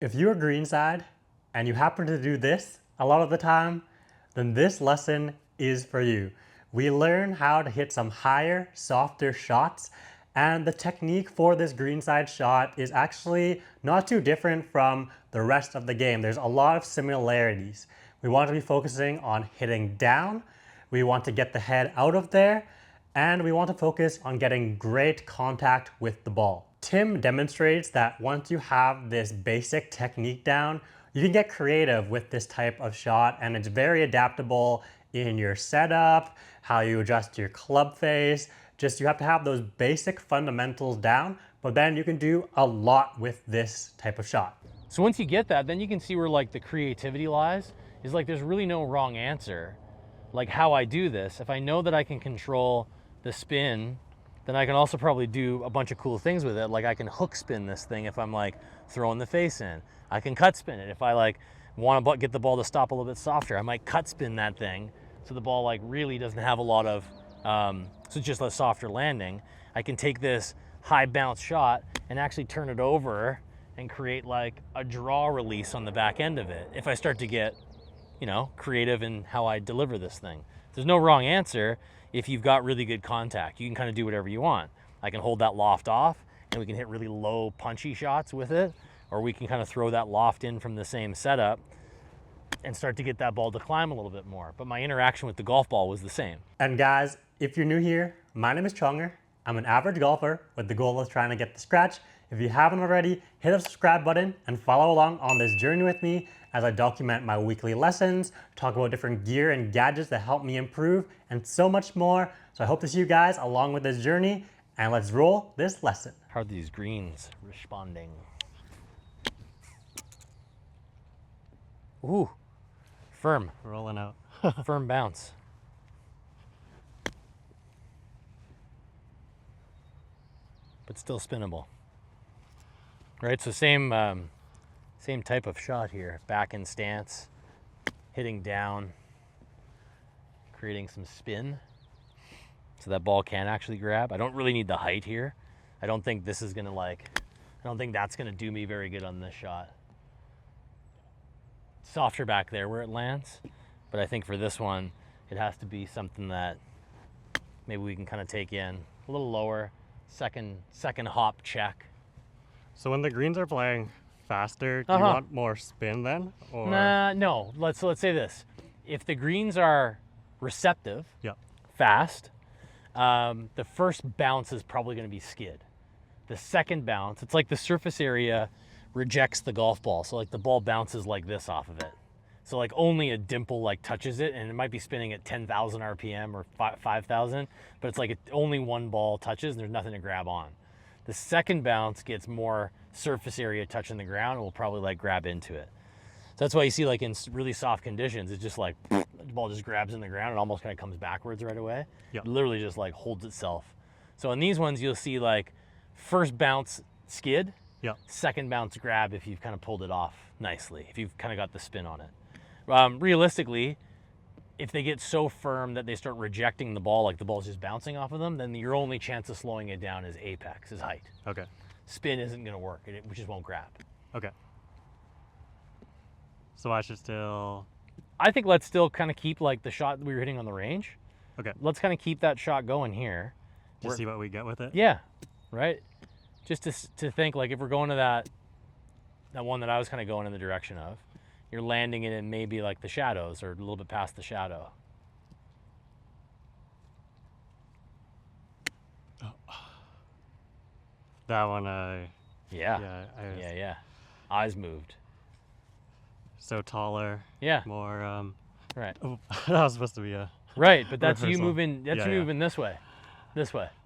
If you're greenside and you happen to do this a lot of the time, then this lesson is for you. We learn how to hit some higher, softer shots, and the technique for this greenside shot is actually not too different from the rest of the game. There's a lot of similarities. We want to be focusing on hitting down, we want to get the head out of there, and we want to focus on getting great contact with the ball. Tim demonstrates that once you have this basic technique down, you can get creative with this type of shot, and it's very adaptable in your setup, how you adjust your club face. Just you have to have those basic fundamentals down, but then you can do a lot with this type of shot. So once you get that, then you can see where like the creativity lies. Is like there's really no wrong answer. Like how I do this, if I know that I can control the spin, then I can also probably do a bunch of cool things with it. Like I can hook spin this thing if I'm like throwing the face in. I can cut spin it if I like want to get the ball to stop a little bit softer. I might cut spin that thing so the ball like really doesn't have a lot of, so it's just a softer landing. I can take this high bounce shot and actually turn it over and create like a draw release on the back end of it if I start to get, you know, creative in how I deliver this thing. There's no wrong answer. If you've got really good contact, you can kind of do whatever you want. I can hold that loft off and we can hit really low punchy shots with it, or we can kind of throw that loft in from the same setup and start to get that ball to climb a little bit more. But my interaction with the golf ball was the same. And guys, if you're new here, my name is Chonger. I'm an average golfer with the goal of trying to get the scratch. If you haven't already, hit the subscribe button and follow along on this journey with me as I document my weekly lessons, talk about different gear and gadgets that help me improve, and so much more. So I hope to see you guys along with this journey, and let's roll this lesson. How are these greens responding? Ooh, firm. Rolling out. Firm bounce. But still spinnable. Right, so same type of shot here. Back in stance, hitting down, creating some spin so that ball can actually grab. I don't really need the height here. I don't think this is gonna I don't think that's gonna do me very good on this shot. Softer back there where it lands, but I think for this one, it has to be something that maybe we can kind of take in a little lower, second hop check. So when the greens are playing faster, do you want more spin then? Or? No. Let's say this: if the greens are receptive, yeah, fast, the first bounce is probably going to be skid. The second bounce, it's like the surface area rejects the golf ball, so like the ball bounces like this off of it. So like only a dimple like touches it, and it might be spinning at 10,000 RPM or 5,000, but it's like only one ball touches and there's nothing to grab on. The second bounce gets more surface area touching the ground and will probably like grab into it. So that's why you see like in really soft conditions, it's just like the ball just grabs in the ground and almost kind of comes backwards right away. Yep. It literally just like holds itself. So in these ones, you'll see like first bounce skid, yep, second bounce grab if you've kind of pulled it off nicely, if you've kind of got the spin on it. Realistically, if they get so firm that they start rejecting the ball, like the ball's just bouncing off of them, then your only chance of slowing it down is apex, is height. Okay. Spin isn't going to work. It just won't grab. Okay. So I should still... I think let's still kind of keep like the shot we were hitting on the range. Okay. Let's kind of keep that shot going here. Just see what we get with it? Yeah, right? Just to think like if we're going to that one that I was kind of going in the direction of, you're landing it in maybe like the shadows or a little bit past the shadow. Oh. That one, yeah. Yeah. Eyes moved. So taller. Yeah. More, right. Oh, that was supposed to be a... Right, but that's rehearsal. you moving, moving this way,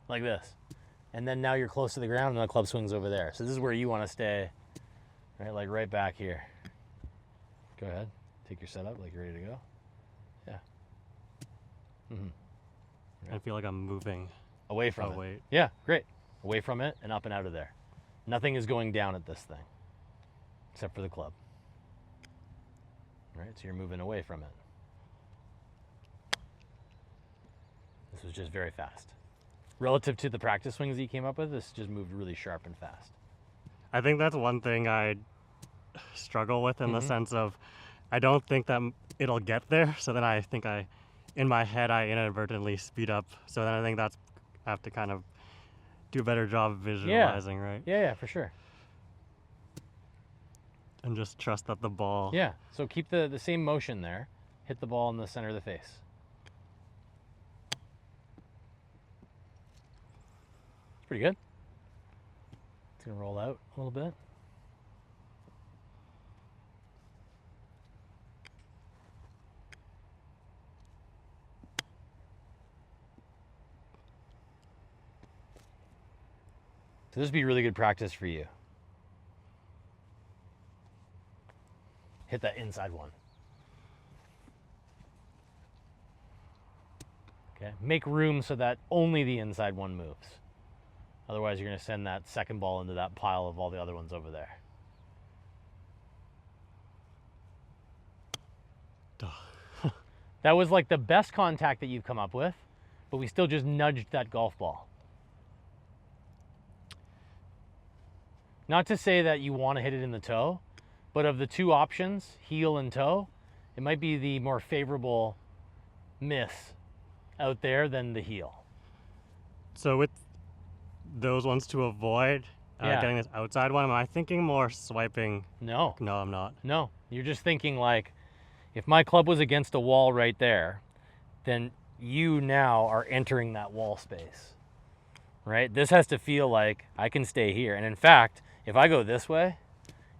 like this. And then now you're close to the ground and the club swings over there. So this is where you want to stay, right? Like right back here. Go ahead, take your setup like you're ready to go. Yeah. I feel like I'm moving away from it. Wait. Yeah, great. Away from it and up and out of there. Nothing is going down at this thing, except for the club. Right, so you're moving away from it. This was just very fast. Relative to the practice swings that you came up with, this just moved really sharp and fast. I think that's one thing I struggle with in the sense of I don't think that it'll get there. So then I think in my head, I inadvertently speed up. So then I think I have to kind of do a better job of visualizing, right? Yeah, for sure. And just trust that the ball. Yeah, so keep the same motion there. Hit the ball in the center of the face. It's pretty good. It's gonna roll out a little bit. So this would be really good practice for you. Hit that inside one. Okay, make room so that only the inside one moves. Otherwise, you're going to send that second ball into that pile of all the other ones over there. That was like the best contact that you've come up with, but we still just nudged that golf ball. Not to say that you want to hit it in the toe, but of the two options, heel and toe, it might be the more favorable miss out there than the heel. So with those ones to avoid getting this outside one, am I thinking more swiping? No. No, I'm not. No, you're just thinking like, if my club was against a wall right there, then you now are entering that wall space, right? This has to feel like I can stay here. And in fact, if I go this way,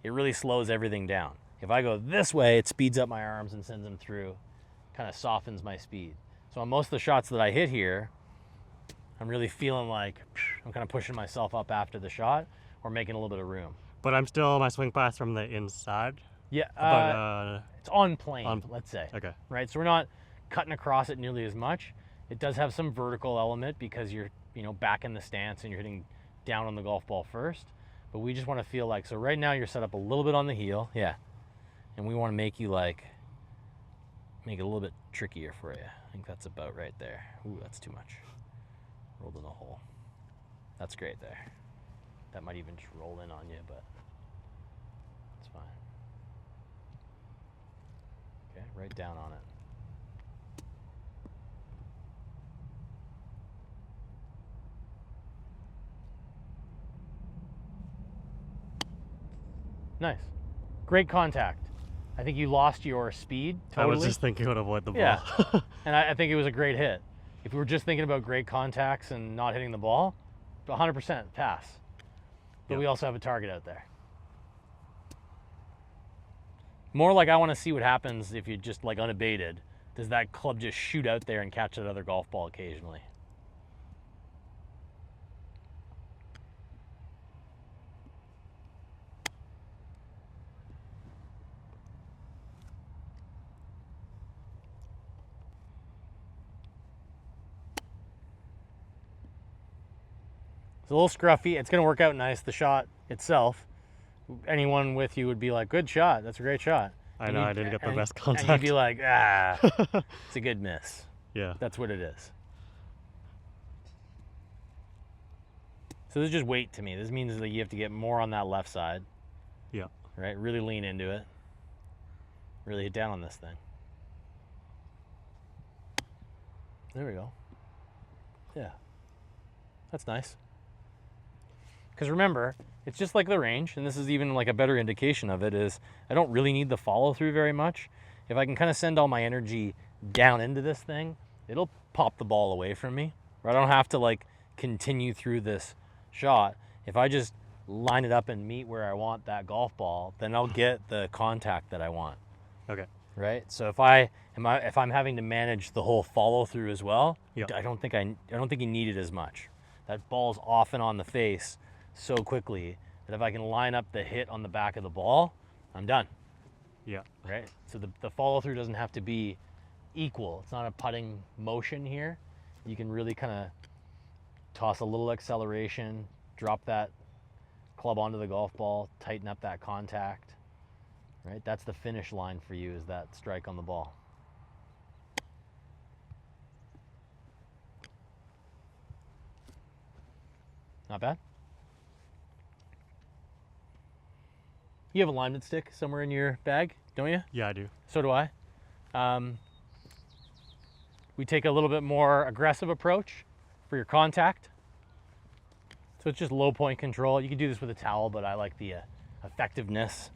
it really slows everything down. If I go this way, it speeds up my arms and sends them through, kind of softens my speed. So on most of the shots that I hit here, I'm really feeling like I'm kind of pushing myself up after the shot or making a little bit of room. But I'm still my swing pass from the inside. Yeah, but it's on plane, let's say. Okay. Right, so we're not cutting across it nearly as much. It does have some vertical element because you're, back in the stance and you're hitting down on the golf ball first. But we just want to feel like, so right now you're set up a little bit on the heel, yeah. And we want to make you make it a little bit trickier for you. I think that's about right there. Ooh, that's too much. Rolled in the hole. That's great there. That might even just roll in on you, but it's fine. Okay, right down on it. Nice. Great contact. I think you lost your speed totally. I was just thinking to avoid the ball. Yeah. And I think it was a great hit. If we were just thinking about great contacts and not hitting the ball, 100% pass. But we also have a target out there. More like I want to see what happens if you just unabated. Does that club just shoot out there and catch that other golf ball occasionally? It's a little scruffy. It's going to work out nice. The shot itself, anyone with you would be like, good shot. That's a great shot. I know, I didn't get the best contact. And you'd be like, it's a good miss. Yeah. That's what it is. So this is just weight to me. This means that you have to get more on that left side. Yeah. Right? Really lean into it. Really hit down on this thing. There we go. Yeah. That's nice. Because remember, it's just like the range, and this is even like a better indication of it, is I don't really need the follow through very much. If I can kind of send all my energy down into this thing, it'll pop the ball away from me. Or I don't have to continue through this shot. If I just line it up and meet where I want that golf ball, then I'll get the contact that I want. Okay. Right? So if I'm having to manage the whole follow through as well, I don't think you need it as much. That ball's often on the face so quickly that if I can line up the hit on the back of the ball, I'm done. Yeah. Right? So the follow through doesn't have to be equal. It's not a putting motion here. You can really kind of toss a little acceleration, drop that club onto the golf ball, tighten up that contact. Right? That's the finish line for you, is that strike on the ball. Not bad. You have a alignment stick somewhere in your bag, don't you? Yeah, I do. So do I. We take a little bit more aggressive approach for your contact. So it's just low point control. You can do this with a towel, but I like the effectiveness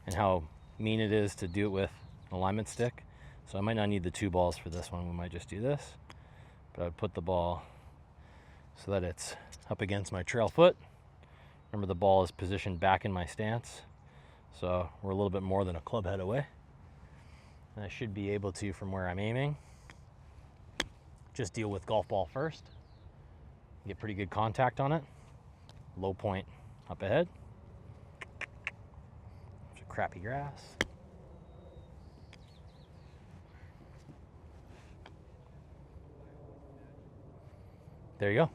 and how mean it is to do it with an alignment stick. So I might not need the 2 balls for this one. We might just do this. But I would put the ball so that it's up against my trail foot. Remember, the ball is positioned back in my stance. So we're a little bit more than a club head away. And I should be able to, from where I'm aiming, just deal with golf ball first. Get pretty good contact on it. Low point up ahead. There's a crappy grass. There you go.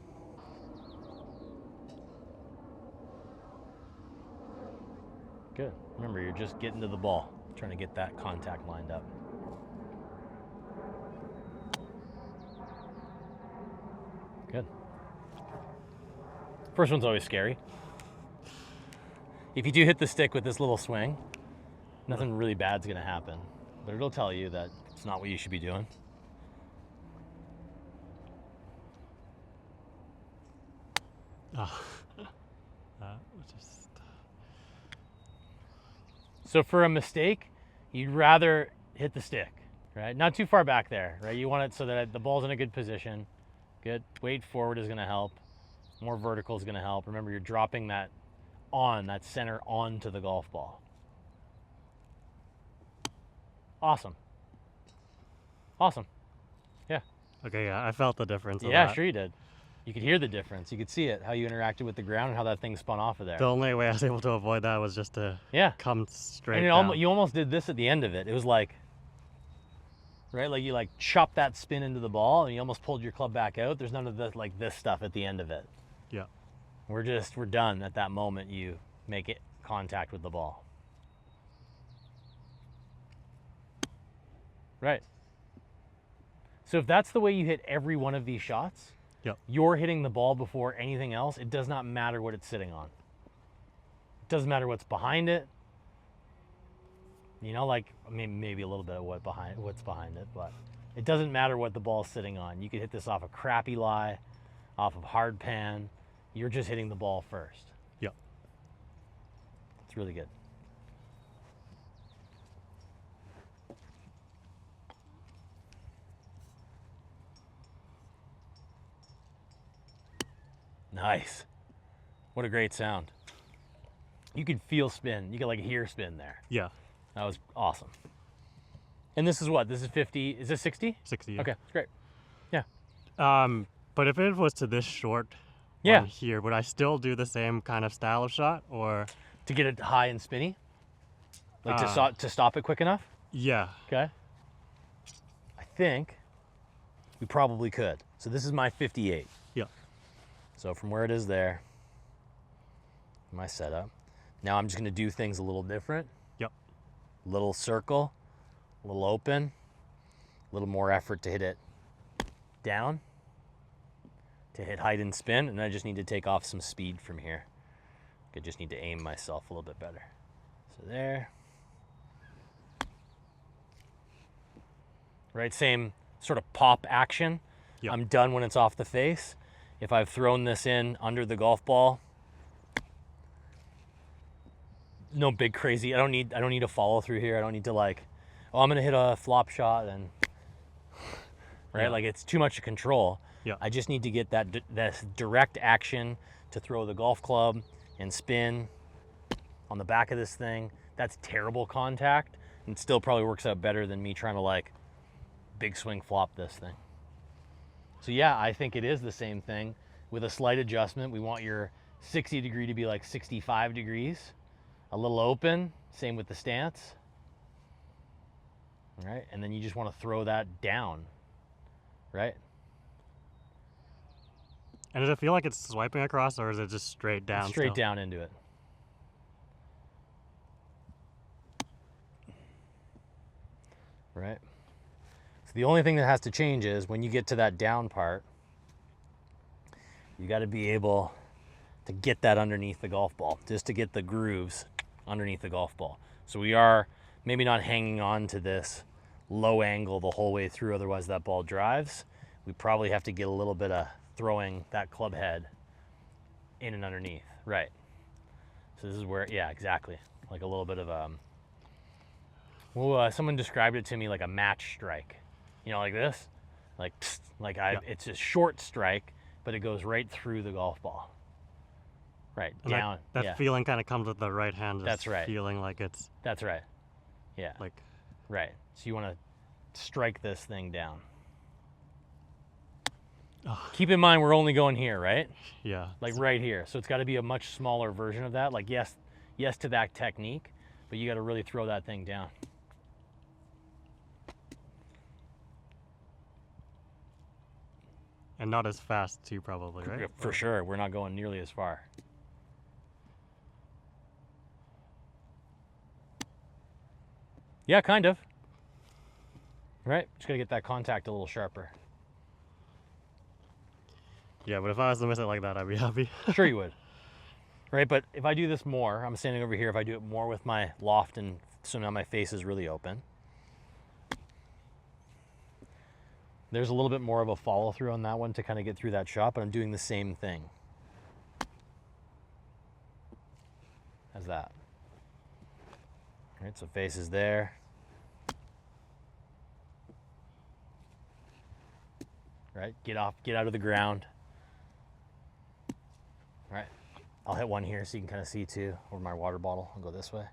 Good. Remember, you're just getting to the ball, trying to get that contact lined up. Good. First one's always scary. If you do hit the stick with this little swing, nothing really bad's gonna happen, but it'll tell you that it's not what you should be doing. Oh. Just... So for a mistake, you'd rather hit the stick, right? Not too far back there, right? You want it so that the ball's in a good position. Good. Weight forward is going to help. More vertical is going to help. Remember, you're dropping that center onto the golf ball. Awesome. Awesome. Yeah. Okay, yeah, I felt the difference. Yeah, that. Sure you did. You could hear the difference. You could see it, how you interacted with the ground and how that thing spun off of there. The only way I was able to avoid that was just to come straight and down. You almost did this at the end of it. It was like, right, like you like chopped that spin into the ball and you almost pulled your club back out. There's none of this like this stuff at the end of it. Yeah. We're done at that moment you make it contact with the ball. Right. So if that's the way you hit every one of these shots, you're hitting the ball before anything else. It does not matter what it's sitting on. It doesn't matter what's behind it. You know, like, I mean, maybe a little bit of what's behind it, but it doesn't matter what the ball's sitting on. You could hit this off a crappy lie, off of hard pan. You're just hitting the ball first. Yep. It's really good. Nice. What a great sound. You could feel spin. You could like hear spin there. Yeah. That was awesome. And this is what? This is 50. Is this 60? 60. Yeah. Okay, that's great. Yeah. But if it was to this short one here, would I still do the same kind of style of shot, or to get it high and spinny? Like to stop it quick enough? Yeah. Okay. I think we probably could. So this is my 58. Yeah. So from where it is there, my setup. Now I'm just going to do things a little different. Yep. Little circle, a little open, a little more effort to hit it down, to hit height and spin, and I just need to take off some speed from here. I just need to aim myself a little bit better. So there. Right, same sort of pop action. Yep. I'm done when it's off the face. If I've thrown this in under the golf ball, no big crazy. I don't need a follow through here. I don't need to like, oh, I'm gonna hit a flop shot and right, like it's too much to control. Yeah. I just need to get that direct action to throw the golf club and spin on the back of this thing. That's terrible contact, and still probably works out better than me trying to like big swing flop this thing. So yeah, I think it is the same thing with a slight adjustment. We want your 60 degree to be like 65 degrees, a little open, same with the stance. All right, and then you just want to throw that down, right? And does it feel like it's swiping across, or is it just straight down? Straight down into it. Right? So the only thing that has to change is when you get to that down part, you got to be able to get that underneath the golf ball, just to get the grooves underneath the golf ball. So we are maybe not hanging on to this low angle the whole way through, otherwise that ball drives. We probably have to get a little bit of throwing that club head in and underneath. Right. So this is where, yeah, exactly. Like a little bit of someone described it to me like a match strike. You know, like this, like psst, like it's a short strike, but it goes right through the golf ball. Right, And down. that feeling kind of comes with the right hand. That's right. Feeling like it's. That's right. Yeah. Like. Right. So you want to strike this thing down. Keep in mind we're only going here, right? Yeah. Like right here. So it's got to be a much smaller version of that. Like yes to that technique, but you got to really throw that thing down. And not as fast too, probably, right? For sure. We're not going nearly as far. Yeah, kind of. Right? Just got to get that contact a little sharper. Yeah, but if I was to miss it like that, I'd be happy. Sure you would. Right, but if I do this more, I'm standing over here, if I do it more with my loft, and so now my face is really open, there's a little bit more of a follow through on that one to kind of get through that shot, but I'm doing the same thing as that. All right, so face is there. Right, get out of the ground. All right, I'll hit one here so you can kind of see too, over my water bottle. I'll go this way.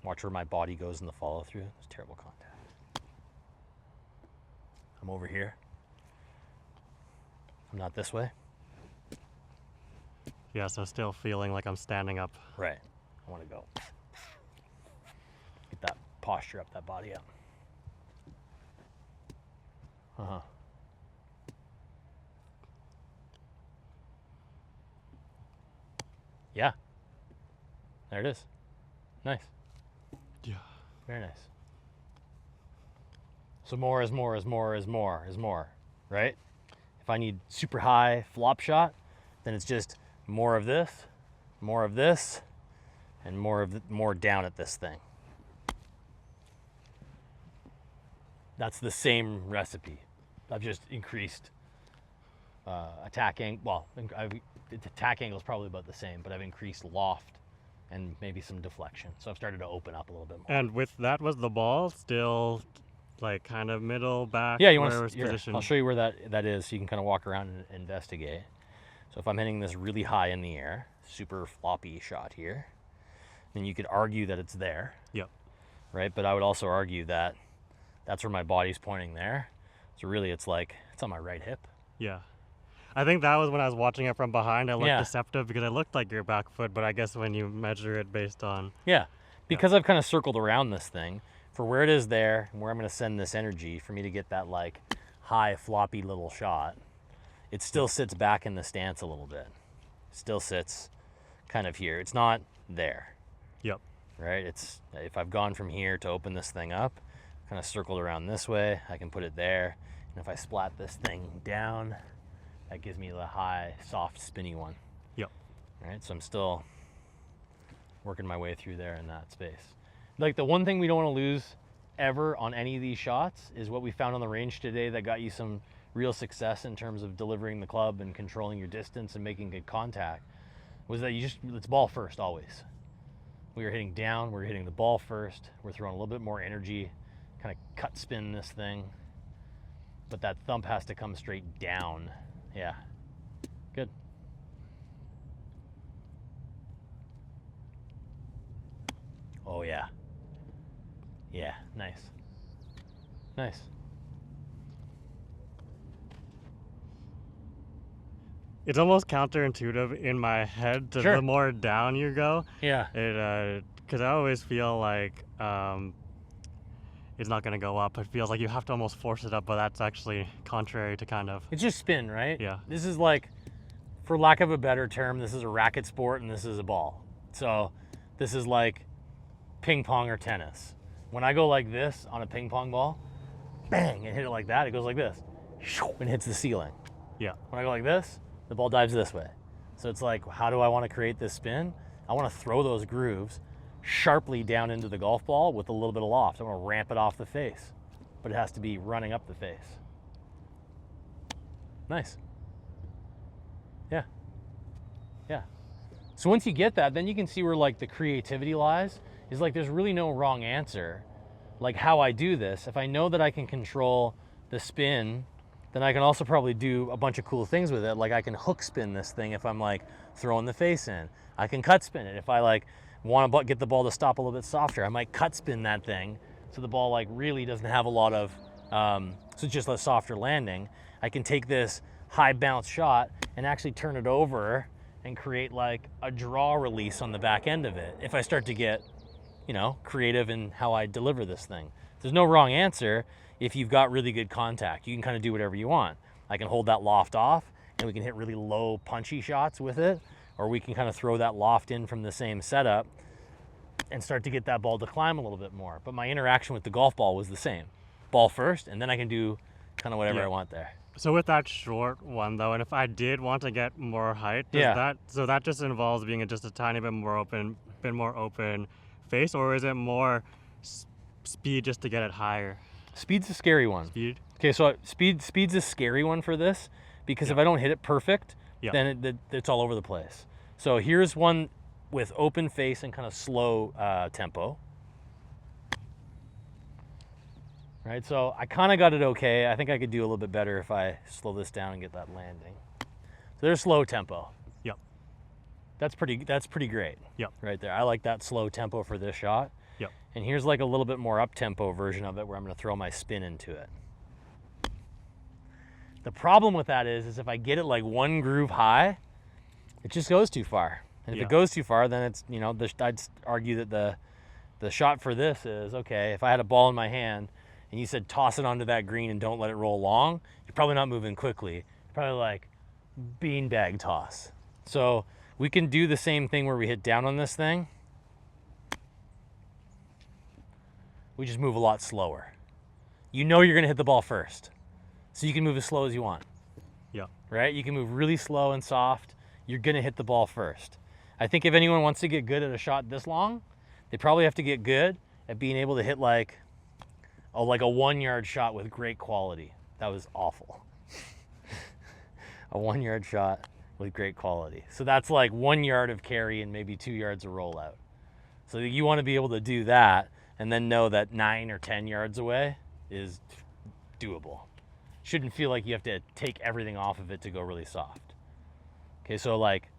Watch where my body goes in the follow through. It's terrible contact. I'm over here. I'm not this way. Yeah, so still feeling like I'm standing up. Right. I want to go. Get that posture up, that body up. Uh-huh. Yeah. There it is. Nice. Yeah. Very nice. So more is more is more is more is more, right? If I need super high flop shot, then it's just more of this, and more down at this thing. That's the same recipe. I've just increased attack angle. Well, the attack angle is probably about the same, but I've increased loft and maybe some deflection. So I've started to open up a little bit more. And with that, was the ball still like kind of middle, back? Yeah, you want to position? I'll show you where that is so you can kind of walk around and investigate. So if I'm hitting this really high in the air, super floppy shot here, then you could argue that it's there. Yep. Right? But I would also argue that that's where my body's pointing there. So really it's like, it's on my right hip. Yeah. I think that was when I was watching it from behind, it looked Yeah. deceptive because it looked like your back foot, but I guess when you measure it based on... Yeah, because I've kind of circled around this thing for where it is there and where I'm going to send this energy for me to get that like high floppy little shot. It still sits back in the stance a little bit. Still sits kind of here. It's not there. Yep. Right? It's, if I've gone from here to open this thing up, kind of circled around this way, I can put it there. And if I splat this thing down, that gives me the high, soft, spinny one. Yep. Right? So I'm still working my way through there in that space. Like the one thing we don't want to lose ever on any of these shots is what we found on the range today that got you some real success in terms of delivering the club and controlling your distance and making good contact, was that it's ball first always. We were hitting down, we're hitting the ball first, we're throwing a little bit more energy, kind of cut spin this thing, but that thump has to come straight down. Yeah, good. Oh yeah. Yeah, nice. Nice. It's almost counterintuitive in my head to Sure. the more down you go. Yeah. It because I always feel like it's not going to go up. It feels like you have to almost force it up, but that's actually contrary to kind of... It's just spin, right? Yeah. This is like, for lack of a better term, this is a racket sport and this is a ball. So this is like ping pong or tennis. When I go like this on a ping pong ball, bang, and hit it like that, it goes like this, and hits the ceiling. Yeah. When I go like this, the ball dives this way. So it's like, how do I want to create this spin? I want to throw those grooves sharply down into the golf ball with a little bit of loft. I want to ramp it off the face, but it has to be running up the face. Nice. Yeah. Yeah. So once you get that, then you can see where like the creativity lies. Is like there's really no wrong answer. Like how I do this, if I know that I can control the spin, then I can also probably do a bunch of cool things with it. Like I can hook spin this thing if I'm like throwing the face in. I can cut spin it if I like want to get the ball to stop a little bit softer. I might cut spin that thing so the ball like really doesn't have a lot of, so it's just a softer landing. I can take this high bounce shot and actually turn it over and create like a draw release on the back end of it if I start to get, you know, creative in how I deliver this thing. There's no wrong answer if you've got really good contact. You can kind of do whatever you want. I can hold that loft off and we can hit really low punchy shots with it, or we can kind of throw that loft in from the same setup and start to get that ball to climb a little bit more. But my interaction with the golf ball was the same. Ball first, and then I can do kind of whatever I want there. So with that short one though, and if I did want to get more height, that just involves being just a tiny bit more open face, or is it more speed just to get it higher? Speed's a scary one. Speed? Okay, so speed's a scary one for this because if I don't hit it perfect, then it's all over the place. So here's one with open face and kind of slow tempo. Right, so I kind of got it okay. I think I could do a little bit better if I slow this down and get that landing. So there's slow tempo. Yep. That's pretty great. Yep. Right there. I like that slow tempo for this shot. Yep. And here's like a little bit more up-tempo version of it where I'm going to throw my spin into it. The problem with that is if I get it like one groove high, it just goes too far. And if it goes too far, then it's, you know, I'd argue that the shot for this is, okay, if I had a ball in my hand and you said toss it onto that green and don't let it roll long, you're probably not moving quickly. You're probably like beanbag toss. So we can do the same thing where we hit down on this thing. We just move a lot slower. You know you're gonna hit the ball first, so you can move as slow as you want. Yeah. Right? You can move really slow and soft. You're gonna hit the ball first. I think if anyone wants to get good at a shot this long, they probably have to get good at being able to hit like a 1 yard shot with great quality. That was awful. A 1 yard shot with great quality. So that's like 1 yard of carry and maybe 2 yards of rollout. So you want to be able to do that and then know that 9 or 10 yards away is doable. Shouldn't feel like you have to take everything off of it to go really soft. Okay, so like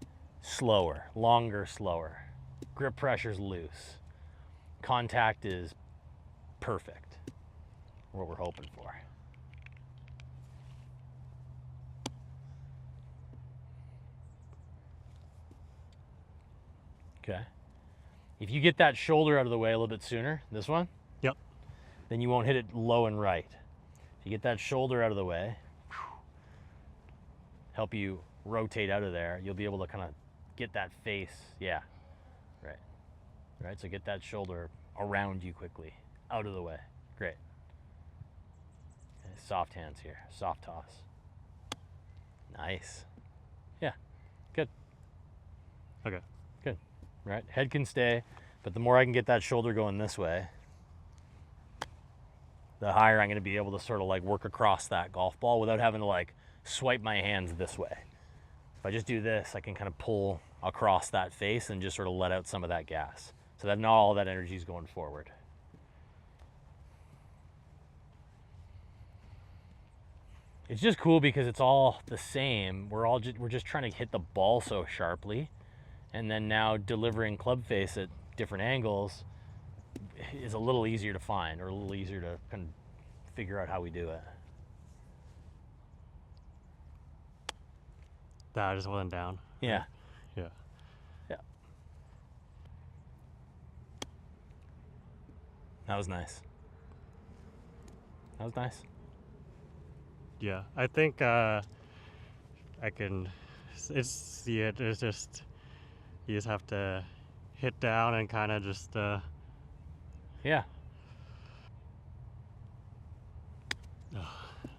slower, longer, slower. Grip pressure's loose. Contact is perfect. What we're hoping for. Okay. If you get that shoulder out of the way a little bit sooner, this one, then you won't hit it low and right. If you get that shoulder out of the way, help you rotate out of there, you'll be able to kind of get that face. Yeah, right. So get that shoulder around you quickly, out of the way. Great. Okay, soft hands here, soft toss. Nice. Yeah, good. Okay. Good. Right, head can stay, but the more I can get that shoulder going this way, the higher I'm going to be able to sort of like work across that golf ball without having to like swipe my hands this way. If I just do this, I can kind of pull across that face and just sort of let out some of that gas so that not all that energy is going forward. It's just cool because it's all the same. We're just trying to hit the ball so sharply, and then now delivering club face at different angles is a little easier to find, or a little easier to kind of figure out how we do it. That just wasn't down. Yeah. Yeah. Yeah. That was nice. That was nice. Yeah, I think I can see it. It's just, you just have to hit down and kind of just Yeah.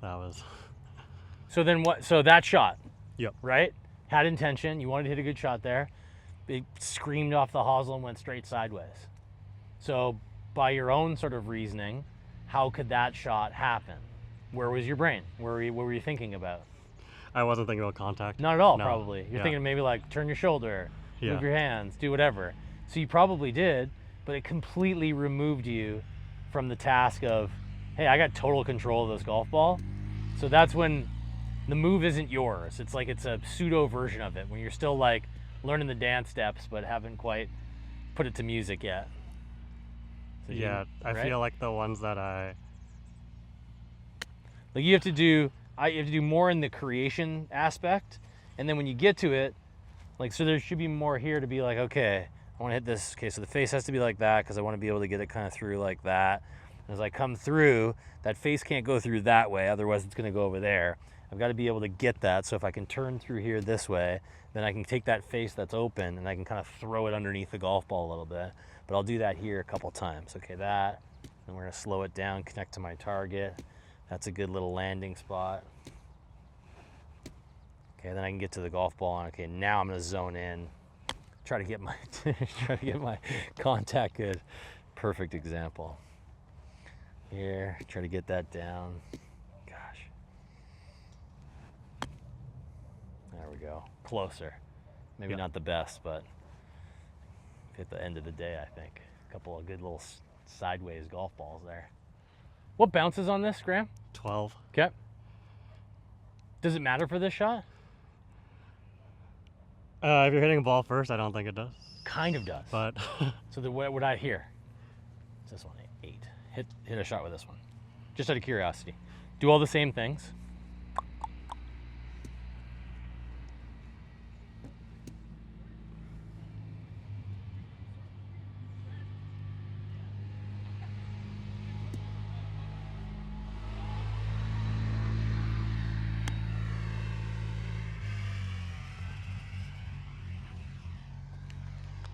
that was. So then what? So that shot. Yep. Right? had intention, you wanted to hit a good shot there, it screamed off the hosel and went straight sideways. So by your own sort of reasoning, how could that shot happen? Where was your brain? What were you thinking about? I wasn't thinking about contact. Not at all, No. probably. You're Yeah. thinking maybe like turn your shoulder, Yeah. move your hands, do whatever. So you probably did, but it completely removed you from the task of, hey, I got total control of this golf ball. So that's when the move isn't yours. It's like it's a pseudo version of it when you're still like learning the dance steps but haven't quite put it to music yet. So Yeah, I right? feel like the ones that I Like you have to do more in the creation aspect, and then when you get to it, like, so there should be more here to be like, okay, I want to hit this. Okay, so the face has to be like that because I want to be able to get it kind of through like that. And as I come through, that face can't go through that way, otherwise it's going to go over there. I've got to be able to get that. So if I can turn through here this way, then I can take that face that's open and I can kind of throw it underneath the golf ball a little bit. But I'll do that here a couple times. Okay, that. And we're going to slow it down, connect to my target. That's a good little landing spot. Okay, then I can get to the golf ball. And okay, now I'm going to zone in. Try to get my contact good. Perfect example. Here, try to get that down. Gosh. There we go. Closer. Maybe not the best, but at the end of the day, I think. A couple of good little sideways golf balls there. What bounces on this, Graham? 12. Okay. Does it matter for this shot? If you're hitting a ball first, I don't think it does. Kind of does. But So what would I hear? It's this one, 8. Hit a shot with this one. Just out of curiosity. Do all the same things.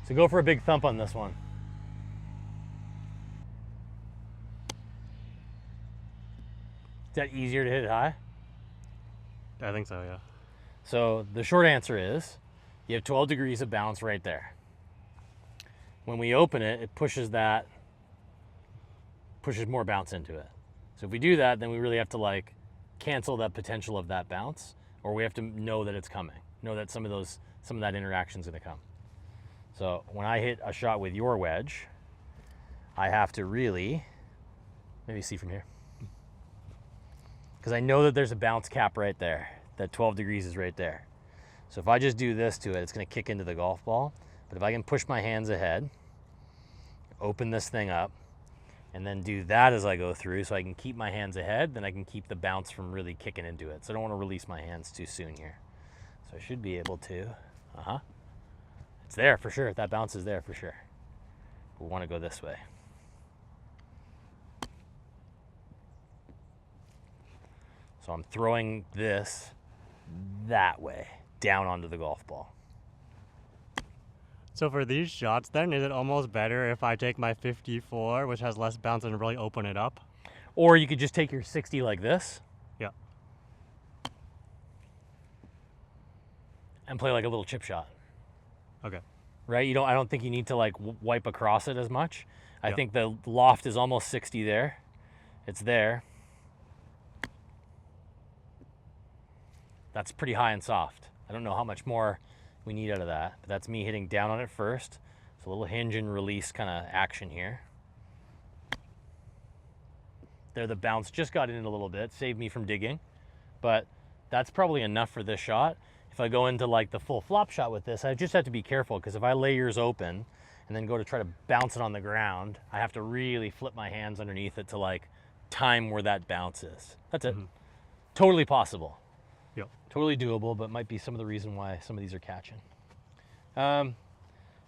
So go for a big thump on this one. Is that easier to hit high? I think so, yeah. So the short answer is you have 12 degrees of bounce right there. When we open it, it pushes more bounce into it. So if we do that, then we really have to like cancel that potential of that bounce, or we have to know that it's coming, know that some of that interaction is going to come. So when I hit a shot with your wedge, I have to really, maybe see from here, because I know that there's a bounce cap right there. That 12 degrees is right there. So if I just do this to it, it's going to kick into the golf ball. But if I can push my hands ahead, open this thing up, and then do that as I go through so I can keep my hands ahead, then I can keep the bounce from really kicking into it. So I don't want to release my hands too soon here. So I should be able to, It's there for sure. That bounce is there for sure. We want to go this way. So I'm throwing this that way, down onto the golf ball. So for these shots, then, is it almost better if I take my 54, which has less bounce, and really open it up? Or you could just take your 60 like this. Yeah. And play like a little chip shot. Okay. Right? I don't think you need to like wipe across it as much. I Yeah. think the loft is almost 60 there. It's there. That's pretty high and soft. I don't know how much more we need out of that, but that's me hitting down on it first. It's a little hinge and release kind of action here. There, the bounce just got in a little bit, saved me from digging, but that's probably enough for this shot. If I go into like the full flop shot with this, I just have to be careful, because if I lay yours open and then go to try to bounce it on the ground, I have to really flip my hands underneath it to like time where that bounce is. That's it. Totally possible. Yep. Totally doable, but might be some of the reason why some of these are catching. Yeah,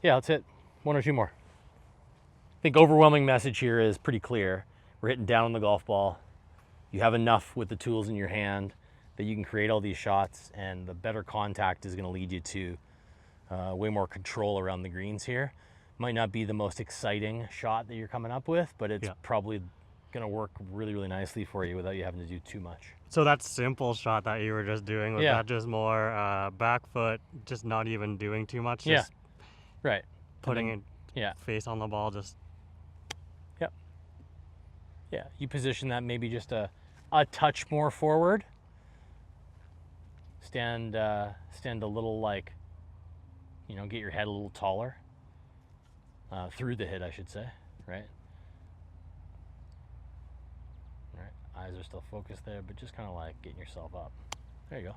let's hit one or two more. I think overwhelming message here is pretty clear. We're hitting down on the golf ball. You have enough with the tools in your hand that you can create all these shots, and the better contact is going to lead you to way more control around the greens here. Might not be the most exciting shot that you're coming up with, but it's probably gonna work really, really nicely for you without you having to do too much. So that simple shot that you were just doing, was that just more back foot, just not even doing too much? Yeah, Just right. putting then, it face on the ball, just... Yep. Yeah, you position that maybe just a touch more forward. Stand a little, like, you know, get your head a little taller. Through the hit, I should say, right? Right. Eyes are still focused there, but just kind of like getting yourself up. There you go.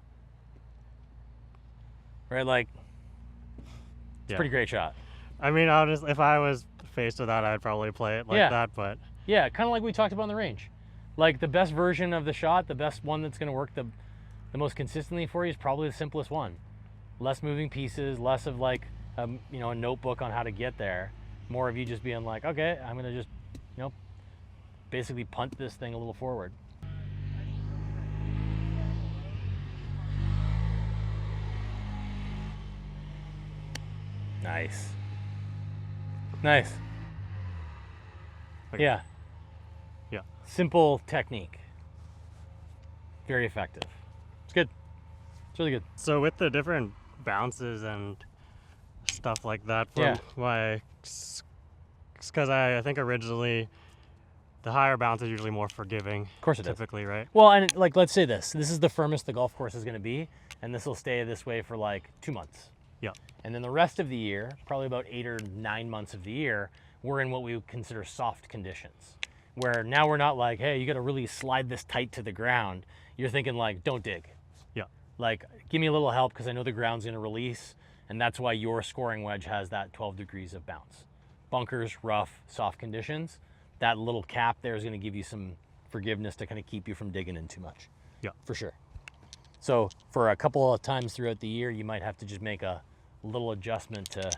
Right, like, it's a pretty great shot. I mean, if I was faced with that, I'd probably play it like that, but... Yeah, kind of like we talked about on the range. Like, the best version of the shot, the best one that's going to work the most consistently for you is probably the simplest one. Less moving pieces, less of like, you know, a notebook on how to get there. More of you just being like, okay, I'm going to just, you know, basically punt this thing a little forward. Nice. Nice. Okay. Yeah. Yeah. Simple technique. Very effective. It's good. It's really good. So with the different bounces and stuff like that, for because I think originally the higher bounce is usually more forgiving. Of course it is. Typically, right? Well, and like, let's say this is the firmest the golf course is going to be, and this will stay this way for like 2 months. Yeah. And then the rest of the year, probably about 8 or 9 months of the year, we're in what we would consider soft conditions, where now we're not like, hey, you got to really slide this tight to the ground. You're thinking like, don't dig. Yeah. Like, give me a little help because I know the ground's going to release, and that's why your scoring wedge has that 12 degrees of bounce. Bunkers, rough, soft conditions, that little cap there is going to give you some forgiveness to kind of keep you from digging in too much. Yeah. For sure. So for a couple of times throughout the year, you might have to just make a little adjustment to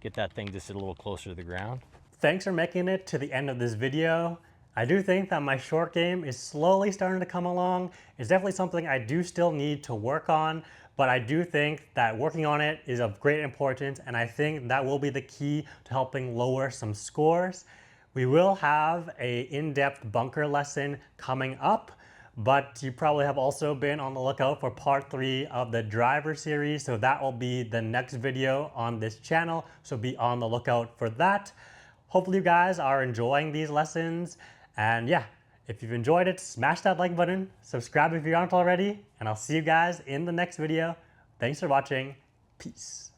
get that thing to sit a little closer to the ground. Thanks for making it to the end of this video. I do think that my short game is slowly starting to come along. It's definitely something I do still need to work on, but I do think that working on it is of great importance, and I think that will be the key to helping lower some scores. We will have an in-depth bunker lesson coming up, but you probably have also been on the lookout for part 3 of the driver series, so that will be the next video on this channel, so be on the lookout for that. Hopefully you guys are enjoying these lessons, and yeah, if you've enjoyed it, smash that like button, subscribe if you aren't already, and I'll see you guys in the next video. Thanks for watching. Peace.